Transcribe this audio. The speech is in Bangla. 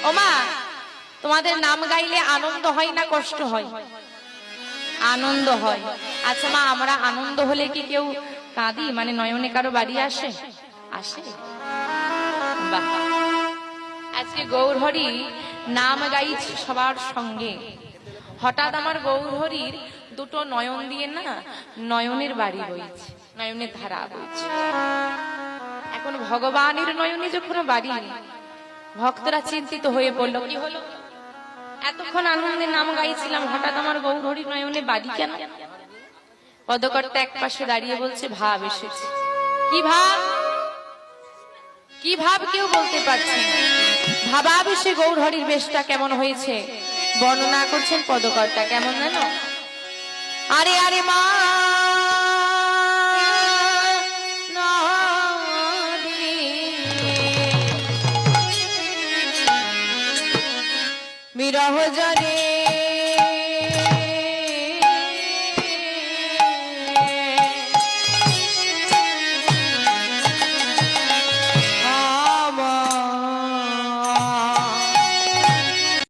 ওমা তোমাদের নাম গাইলে আনন্দ হয় না কষ্ট হয়? আনন্দ হয়। আচ্ছা মা, আমরা আনন্দ হলে কি কেউ কাঁদি? মানে নয়নে কারো বাড়ি আসে? আসে? বাহ। আজকে গৌরহরি নাম গাইছে সবার সঙ্গে। হঠাৎ আমার গৌরহরির দুটো নয়ন দিয়ে না নয়নের বাড়ি বইছে, নয়নের ধারা বইছে। এখন ভগবানের নয়নে যখন বাড়ি, ভক্তরা চিন্তিত হয়ে পড়ল, কি হলো? এতক্ষণ আনন্দে নাম গাইছিলাম, হঠাৎ আমার গৌরহরি নয়নে বাড়ি কেন? পদকর্তা এক পাশে দাঁড়িয়ে বলছে, ভাব এসেছে। কি ভাব? কি ভাব কেউ বলতে পারছে না। ভাবাবেশে গৌরহরির বেশটা কেমন হয়েছে বর্ণনা করছেন পদকর্তা। কেমন জানো? আরে আরে মা বিরহ জরে